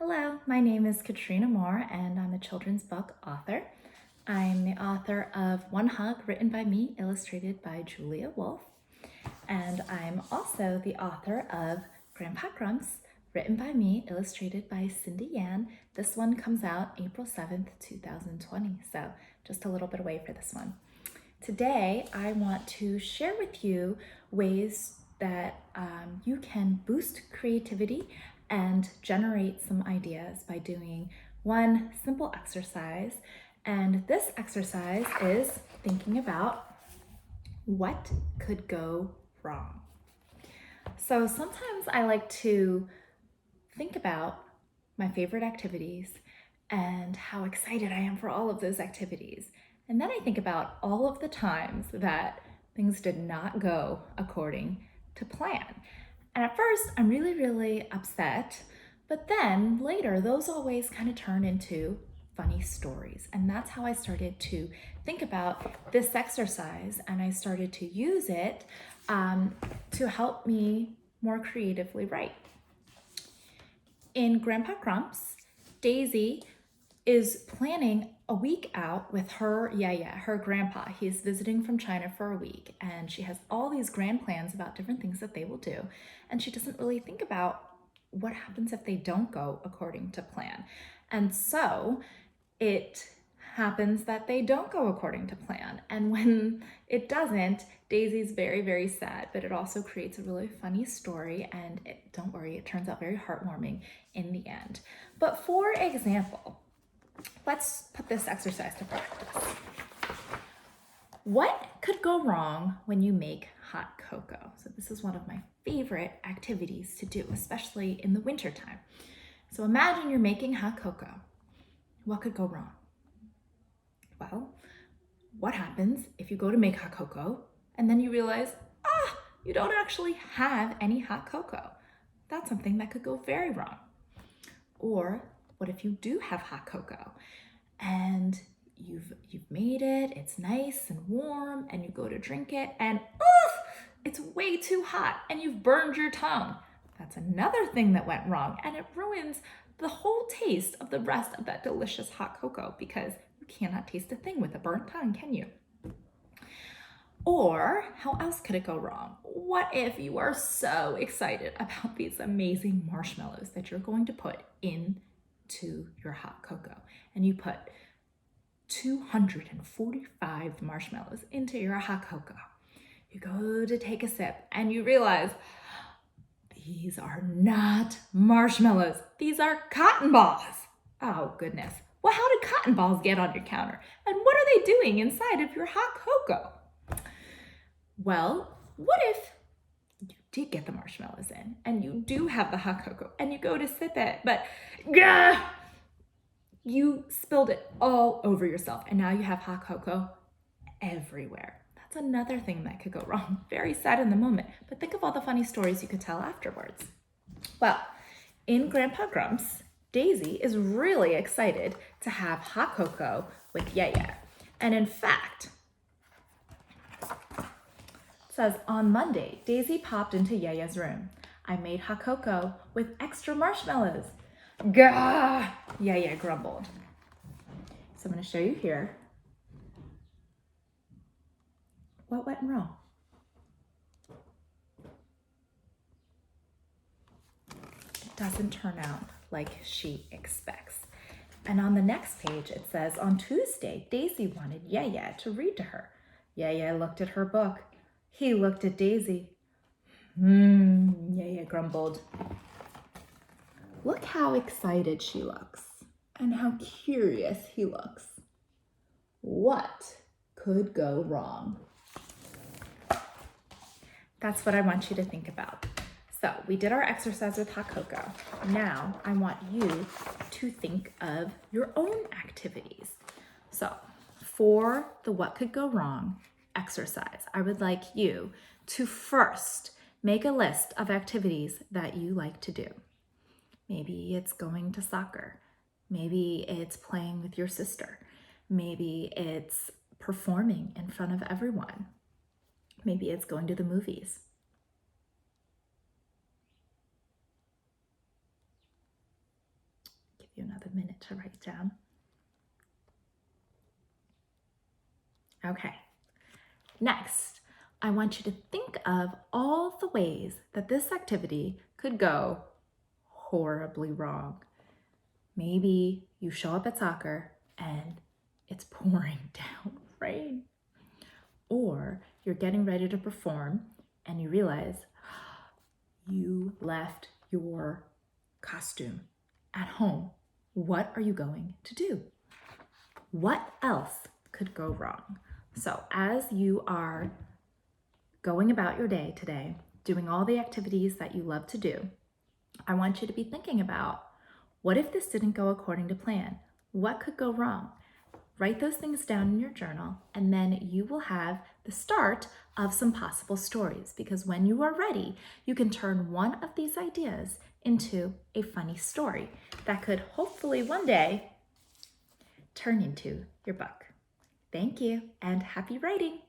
Hello, my name is Katrina Moore and I'm a children's book author. I'm the author of One Hug, written by me, illustrated by Julia Wolf. And I'm also the author of Grandpa Grumps, written by me, illustrated by Cindy Yan. This one comes out April 7th, 2020, so just a little bit away for this one. Today, I want to share with you ways that you can boost creativity and generate some ideas by doing one simple exercise. And this exercise is thinking about what could go wrong. So sometimes I like to think about my favorite activities and how excited I am for all of those activities. And then I think about all of the times that things did not go according to plan. And at first, I'm really upset, but then later, those always kind of turn into funny stories. And that's how I started to think about this exercise, and I started to use it to help me more creatively write. In Grandpa Grumps, Daisy is planning a week out with her grandpa. He's visiting from China for a week, and she has all these grand plans about different things that they will do, and she doesn't really think about what happens if they don't go according to plan. And so it happens that they don't go according to plan, and when it doesn't, Daisy's very sad, but it also creates a really funny story, and don't worry, it turns out very heartwarming in the end. But for example, let's put this exercise to practice. What could go wrong when you make hot cocoa? So this is one of my favorite activities to do, especially in the wintertime. So imagine you're making hot cocoa. What could go wrong? Well, what happens if you go to make hot cocoa and then you realize, you don't actually have any hot cocoa? That's something that could go very wrong. Or what if you do have hot cocoa and you've made it, it's nice and warm, and you go to drink it and it's way too hot and you've burned your tongue? That's another thing that went wrong, and it ruins the whole taste of the rest of that delicious hot cocoa, because you cannot taste a thing with a burnt tongue, can you? Or how else could it go wrong? What if you are so excited about these amazing marshmallows that you're going to put into your hot cocoa, and you put 245 marshmallows into your hot cocoa? You go to take a sip and you realize these are not marshmallows. These are cotton balls. Oh goodness. Well, how did cotton balls get on your counter? And what are they doing inside of your hot cocoa? Well, what if you did get the marshmallows in and you do have the hot cocoa and you go to sip it, but you spilled it all over yourself and now you have hot cocoa everywhere? That's another thing that could go wrong. Very sad in the moment, but think of all the funny stories you could tell afterwards. Well, in Grandpa Grumps, Daisy is really excited to have hot cocoa with Yaya. And in fact, it says, on Monday, Daisy popped into Yaya's room. I made hot cocoa with extra marshmallows. Gah! Yaya grumbled. So I'm going to show you here what went wrong. It doesn't turn out like she expects. And on the next page, it says, on Tuesday, Daisy wanted Yaya to read to her. Yaya looked at her book. He looked at Daisy. Yaya grumbled. Look how excited she looks, and how curious he looks. What could go wrong? That's what I want you to think about. So we did our exercise with hot cocoa. Now I want you to think of your own activities. So for the what could go wrong exercise, I would like you to first make a list of activities that you like to do. Maybe it's going to soccer. Maybe it's playing with your sister. Maybe it's performing in front of everyone. Maybe it's going to the movies. you another minute to write down. Okay. Next, I want you to think of all the ways that this activity could go horribly wrong. Maybe you show up at soccer and it's pouring down rain. Or you're getting ready to perform and you realize you left your costume at home. What are you going to do? What else could go wrong? So as you are going about your day today, doing all the activities that you love to do, I want you to be thinking about, what if this didn't go according to plan? What could go wrong? Write those things down in your journal, and then you will have the start of some possible stories, because when you are ready, you can turn one of these ideas into a funny story that could hopefully one day turn into your book. Thank you, and happy writing!